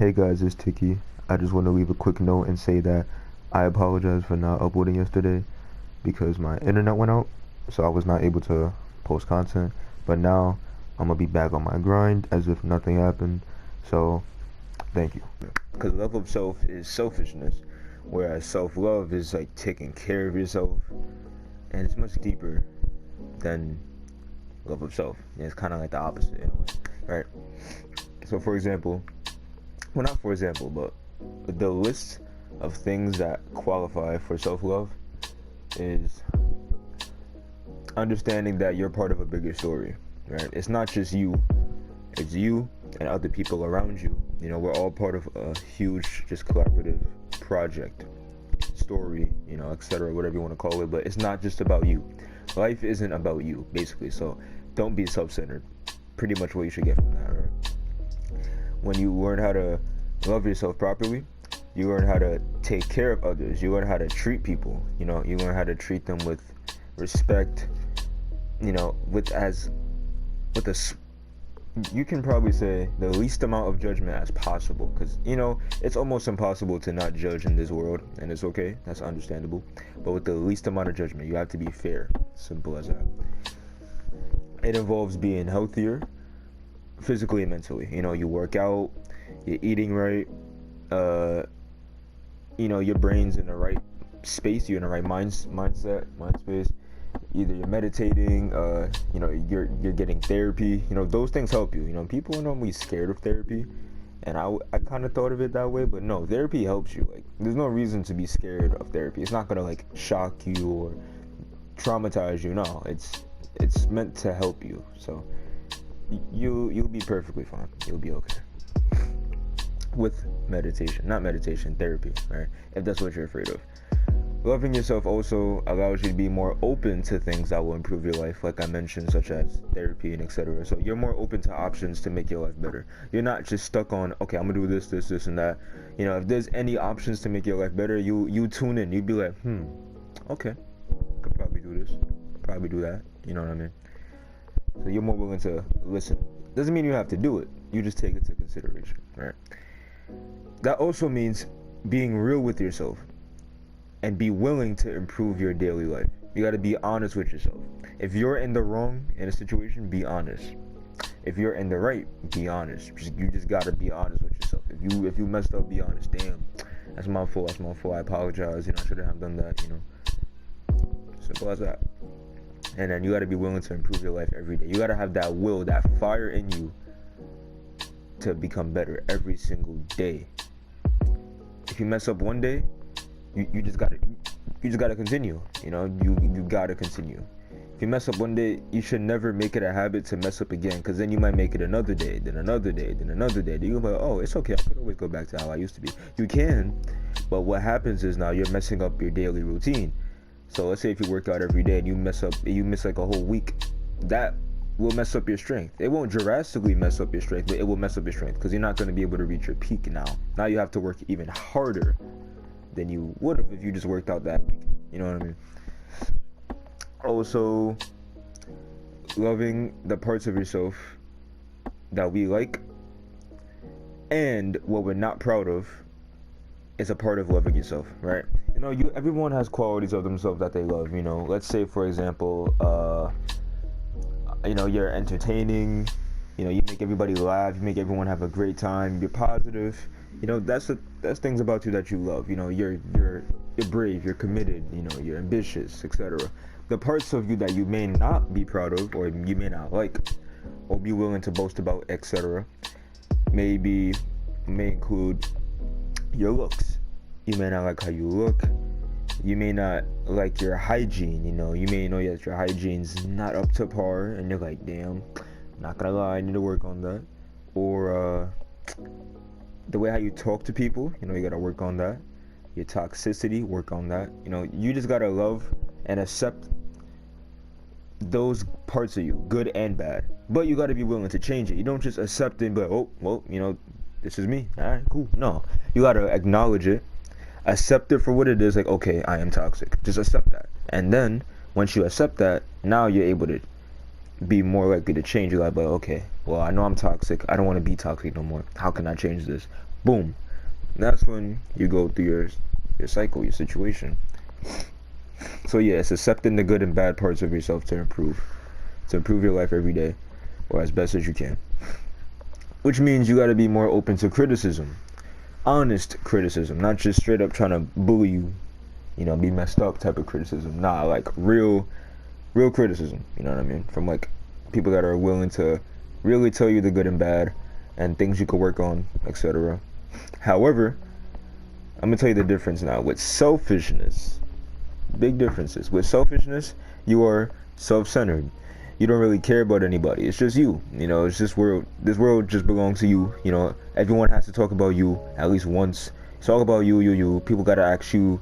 Hey guys, it's Tiki. I just want to leave a quick note and say that I apologize for not uploading yesterday because my internet went out, so I was not able to post content. But now I'm gonna be back on my grind as if nothing happened. So thank you. Because love of self is selfishness, whereas self-love is like taking care of yourself, and it's much deeper than love of self. And it's kind of like the opposite in a way, right? So for example, well, not for example, but the list of things that qualify for self-love is understanding that you're part of a bigger story, right? It's not just you, it's you and other people around you. You know, we're all part of a huge, just collaborative project, story, etc., whatever you want to call it, but it's not just about you. Life isn't about you, basically, so don't be self-centered. Pretty much what you should get from that, right? When you learn how to love yourself properly, you learn how to take care of others. You learn how to treat people. You learn how to treat them with respect. With a you can probably say the least amount of judgment as possible, because it's almost impossible to not judge in this world, and it's okay. That's understandable. But with the least amount of judgment, you have to be fair. Simple as that. It involves being healthier physically and mentally. You work out, you're eating right, your brain's in the right space, you're in the right mind space. Either you're meditating, you're getting therapy. Those things help you. People are normally scared of therapy, and I kind of thought of it that way, but no, therapy helps you. Like, there's no reason to be scared of therapy. It's not gonna like shock you or traumatize you. No, it's meant to help you. So you'll be perfectly fine. You'll be okay with meditation, not meditation, therapy, right? If that's what you're afraid of. Loving yourself also allows you to be more open to things that will improve your life, like I mentioned, such as therapy and etc. So you're more open to options to make your life better. You're not just stuck on, okay, I'm gonna do this, and that. If there's any options to make your life better, you tune in. You'd be like, okay, could probably do this, probably do that. You know what I mean? So you're more willing to listen. Doesn't mean you have to do it. You just take it into consideration, right? That also means being real with yourself and be willing to improve your daily life. You got to be honest with yourself. If you're in the wrong in a situation, be honest. If you're in the right, be honest. You just got to be honest with yourself. If you messed up, be honest. Damn, that's my fault. I apologize. I shouldn't have done that. Simple as that. And then you got to be willing to improve your life every day. You got to have that will, that fire in you to become better every single day. If you mess up one day, you just gotta continue. You gotta continue. If you mess up one day, you should never make it a habit to mess up again, because then you might make it another day, then another day, then another day. Then you're like, oh, it's okay, I can always go back to how I used to be. You can, but what happens is now you're messing up your daily routine. So let's say if you work out every day and you miss like a whole week, that will mess up your strength. It won't drastically mess up your strength, but it will mess up your strength, because you're not going to be able to reach your peak now. Now you have to work even harder than you would have if you just worked out that week. You know what I mean? Also, loving the parts of yourself that we like and what we're not proud of is a part of loving yourself, right? Everyone has qualities of themselves that they love. Let's say, for example, you're entertaining, you make everybody laugh, you make everyone have a great time, you're positive. That's things about you that you love. You're brave, you're committed, you're ambitious, etc. The parts of you that you may not be proud of, or you may not like, or be willing to boast about, etc., may include your looks. You may not like how you look. You may not like your hygiene. You may know that your hygiene's not up to par, and you're like, damn, not gonna lie, I need to work on that. Or the way how you talk to people, you gotta work on that. Your toxicity, work on that. You just gotta love and accept those parts of you, good and bad. But you gotta be willing to change it. You don't just accept it and be like, oh, well, this is me. All right, cool. No, you gotta acknowledge it, accept it for what it is. Like, okay, I am toxic. Just accept that. And then once you accept that, now you're able to be more likely to change. You're like, okay, well, I know I'm toxic. I don't want to be toxic no more. How can I change this? boom. That's when you go through your cycle, your situation. So yeah, it's accepting the good and bad parts of yourself to improve your life every day, or as best as you can. Which means you got to be more open to criticism, honest criticism, not just straight up trying to bully you, be messed up type of criticism. Nah, like real criticism. You know what I mean? From like people that are willing to really tell you the good and bad and things you could work on, etc. However, I'm gonna tell you the difference now. With selfishness, big differences. With selfishness, you are self-centered. You don't really care about anybody. It's just you. It's this world. This world just belongs to you. Everyone has to talk about you at least once. It's all about you, you. People gotta ask you,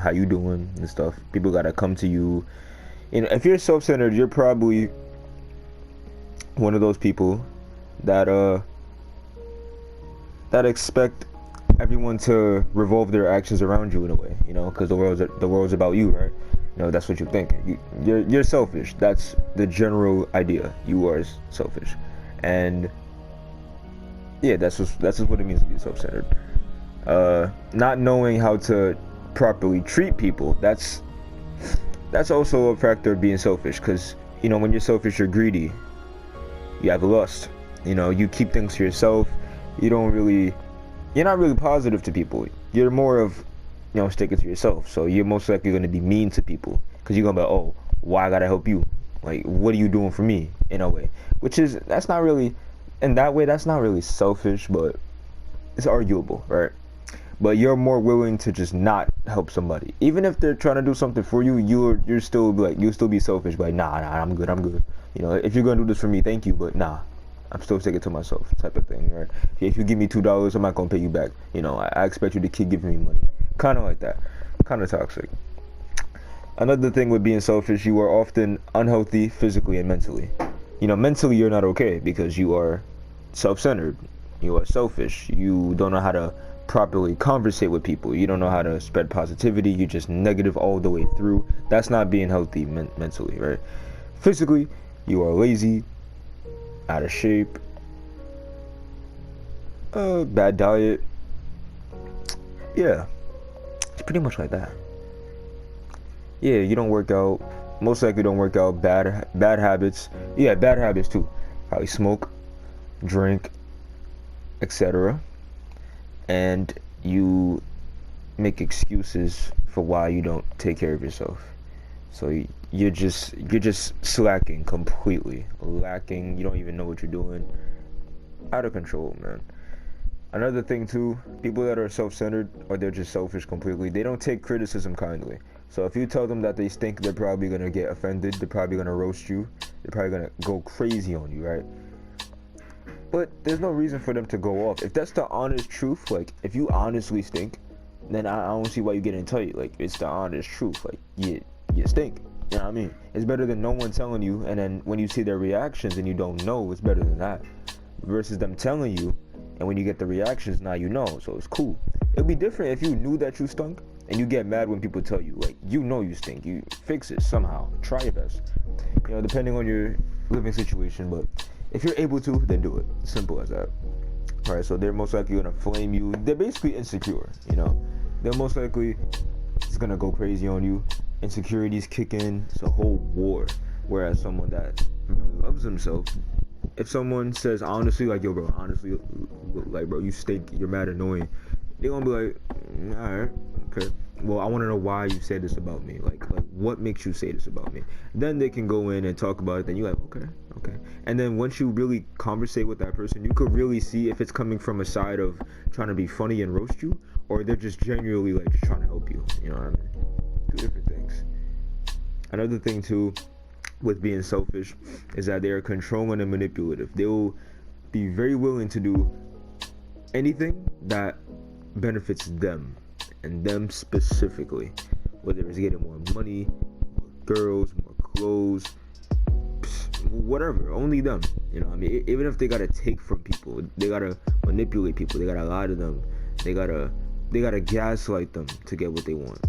how you doing and stuff. People gotta come to you. If you're self-centered, you're probably one of those people that expect everyone to revolve their actions around you in a way, because the world's about you, right? That's what you think. You're selfish. That's the general idea. You are selfish, and yeah, that's just what it means to be self-centered. Not knowing how to properly treat people. That's also a factor of being selfish, because when you're selfish, you're greedy. You have lust. You keep things to yourself. You're not really positive to people. You're more of, stick it to yourself. So you're most likely going to be mean to people, because you're going to be like, oh, why I gotta help you? Like, what are you doing for me? In a way, that's not really selfish, but it's arguable, right? But you're more willing to just not help somebody, even if they're trying to do something for you. You'll still be selfish, but like, nah, I'm good. If you're gonna do this for me, thank you, but nah, I'm still sticking to myself, type of thing, right? If you give me $2, I'm not gonna pay you back. I expect you to keep giving me money. Kind of like that. Kind of toxic. Another thing with being selfish, you are often unhealthy physically and mentally. Mentally you're not okay because you are self-centered. You are selfish. You don't know how to properly conversate with people. You don't know how to spread positivity. You're just negative all the way through. That's not being healthy mentally, right? Physically, you are lazy, out of shape, bad diet. Yeah, it's pretty much like that. Yeah, you don't work out. Most likely don't work out. Bad habits. Yeah, bad habits too. Probably smoke, drink, etc. And you make excuses for why you don't take care of yourself. So you're just slacking completely, lacking. You don't even know what you're doing. Out of control, man. Another thing too, people that are self-centered or they're just selfish completely, they don't take criticism kindly. So if you tell them that they stink, they're probably gonna get offended. They're probably gonna roast you. They're probably gonna go crazy on you, right? But there's no reason for them to go off. If that's the honest truth, like if you honestly stink, then I don't see why you get in tight. Like it's the honest truth. Like you stink. You know what I mean? It's better than no one telling you, and then when you see their reactions and you don't know, it's better than that. Versus them telling you, and when you get the reactions, now you know. So it's cool. It'd be different if you knew that you stunk and you get mad when people tell you, like, you stink. You fix it somehow. Try your best. Depending on your living situation, but if you're able to, then do it. Simple as that. Alright, so they're most likely gonna flame you. They're basically insecure, They're most likely just gonna go crazy on you. Insecurities kick in. It's a whole war. Whereas someone that loves himself, if someone says honestly, like, yo, bro, honestly, like, bro, you stink, you're mad annoying, they're gonna be like, alright, okay. Well, I want to know why you said this about me. Like what makes you say this about me? Then they can go in and talk about it. Then you're like, okay. And then once you really conversate with that person, you could really see if it's coming from a side of trying to be funny and roast you, or they're just genuinely like just trying to help you. You know what I mean? Two different things. Another thing too, with being selfish, is that they are controlling and manipulative. They will be very willing to do anything that benefits them, and them specifically, whether it's getting more money, more girls, more clothes, whatever, only them. Even if they gotta take from people, they gotta manipulate people, they gotta lie to them, they gotta gaslight them to get what they want.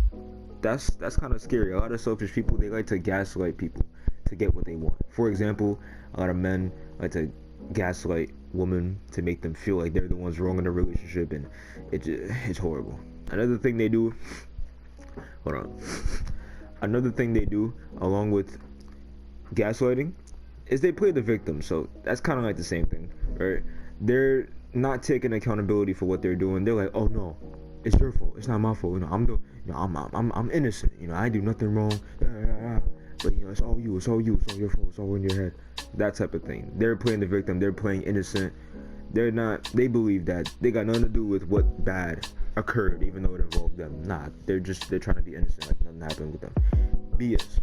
That's kind of scary. A lot of selfish people, they like to gaslight people to get what they want. For example, a lot of men like to gaslight woman to make them feel like they're the ones wrong in the relationship, and it's horrible. Another thing they do, hold on. Another thing they do, along with gaslighting, is they play the victim. So that's kind of like the same thing, right? They're not taking accountability for what they're doing. They're like, oh no, it's your fault. It's not my fault. I'm innocent. I do nothing wrong. But it's all you. It's all you. It's all your fault. It's all in your head. That type of thing. They're playing the victim. They're playing innocent. They're not. They believe that they got nothing to do with what bad occurred, even though it involved them. Nah, they're trying to be innocent, like nothing happened with them. BS.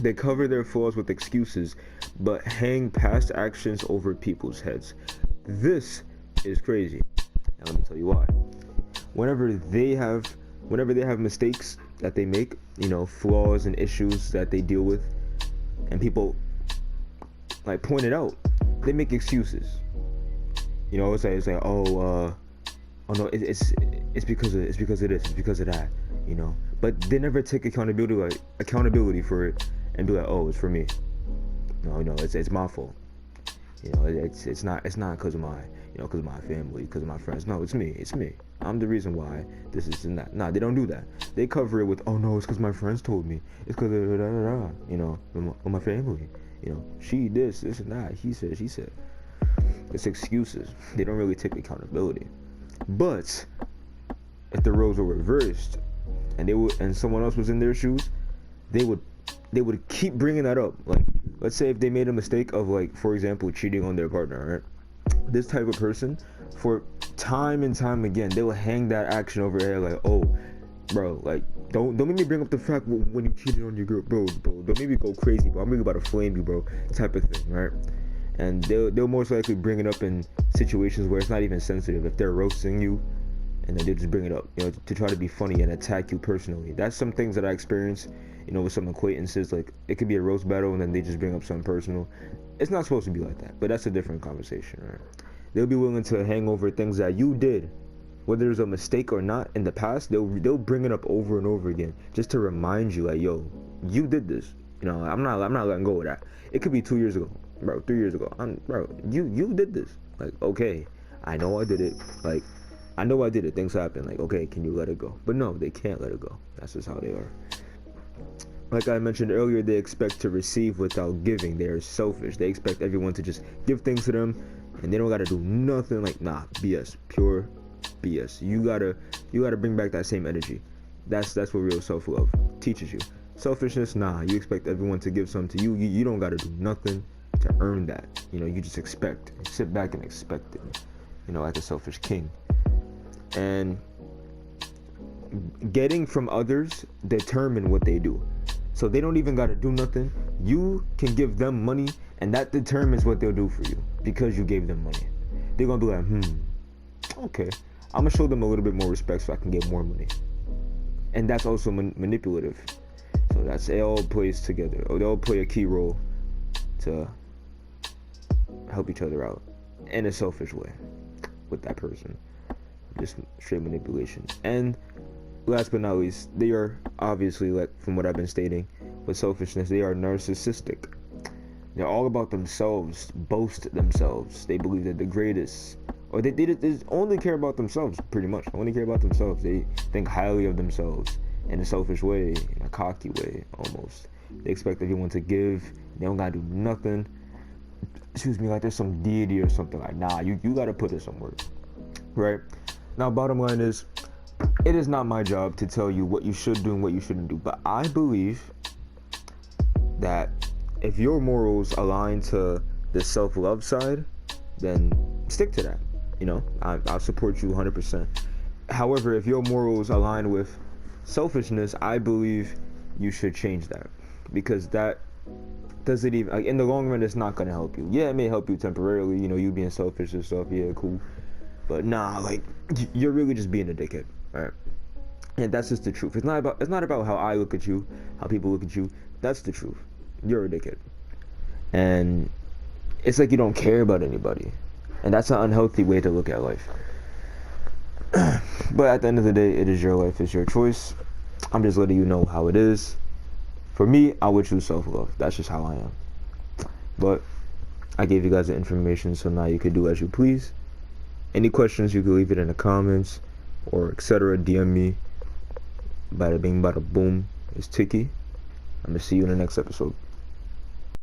They cover their flaws with excuses, but hang past actions over people's heads. This is crazy. Now let me tell you why. Whenever they have mistakes that they make, flaws and issues that they deal with, and people like point it out, they make excuses. It's like oh no, it's because of this, it's because of that, But they never take accountability for it and be like, oh, it's for me. No, it's my fault. It's not because of my family, because of my friends. No, it's me. I'm the reason why this is and that. Nah, they don't do that. They cover it with, oh no, it's because my friends told me. It's because of my family. She this and that. He said, she said. It's excuses. They don't really take accountability. But if the roles were reversed, and someone else was in their shoes, they would keep bringing that up. Like, let's say if they made a mistake of, like, for example, cheating on their partner, right? This type of person, for time and time again, they will hang that action over their head, like, oh, bro, like, don't make me bring up the fact when you cheated on your girl, bro. Don't make me go crazy, bro. I'm really about to flame you, bro. Type of thing, right? And they'll most likely bring it up in situations where it's not even sensitive. If they're roasting you, and then they just bring it up, to try to be funny and attack you personally. That's some things that I experience, with some acquaintances. Like, it could be a roast battle, and then they just bring up something personal. It's not supposed to be like that, but that's a different conversation, right? They'll be willing to hang over things that you did, whether it's a mistake or not in the past. They'll bring it up over and over again, just to remind you, like, yo, you did this. I'm not letting go of that. It could be 2 years ago, bro, 3 years ago. You did this. Like, okay, I know I did it. Like, I know I did it. Things happen. Like, okay, can you let it go? But no, they can't let it go. That's just how they are. Like I mentioned earlier, they expect to receive without giving. They are selfish. They expect everyone to just give things to them, and they don't gotta do nothing. Like, nah, BS, pure BS. You gotta bring back that same energy. That's what real self-love teaches you. Selfishness, nah. You expect everyone to give something to you. You don't gotta do nothing to earn that. You just expect. Sit back and expect it. Like a selfish king. And getting from others determine what they do. So they don't even gotta do nothing. You can give them money, and that determines what they'll do for you, because you gave them money. They're gonna be like, okay, I'm gonna show them a little bit more respect so I can get more money. And that's also manipulative. So it all plays together. They all play a key role to help each other out in a selfish way with that person. Just straight manipulation. And last but not least, they are obviously, like from what I've been stating, with selfishness, they are narcissistic. They're all about themselves, boast themselves. They believe they're the greatest, or they only care about themselves. Pretty much, only care about themselves. They think highly of themselves in a selfish way, in a cocky way, almost. They expect everyone to give. They don't gotta do nothing. Excuse me, like there's some deity or something. Like, nah, you gotta put in some work, right? Now, bottom line is, it is not my job to tell you what you should do and what you shouldn't do. But I believe that if your morals align to the self-love side, then stick to that. I'll support you 100%. However, if your morals align with selfishness, I believe you should change that, because that doesn't even, like, in the long run, it's not gonna help you. Yeah, it may help you temporarily, you being selfish and stuff. Yeah, cool. But nah, like, you're really just being a dickhead, right? And that's just the truth. It's not about how I look at you, how people look at you. That's the truth. You're a dickhead. And it's like you don't care about anybody. And that's an unhealthy way to look at life. But at the end of the day, it is your life, it's your choice. I'm just letting you know how it is. For me, I would choose self-love. That's just how I am. But I gave you guys the information, so now you could do as you please. Any questions, you can leave it in the comments or etc. DM me. Bada bing, bada boom. It's Tiki. I'm gonna see you in the next episode.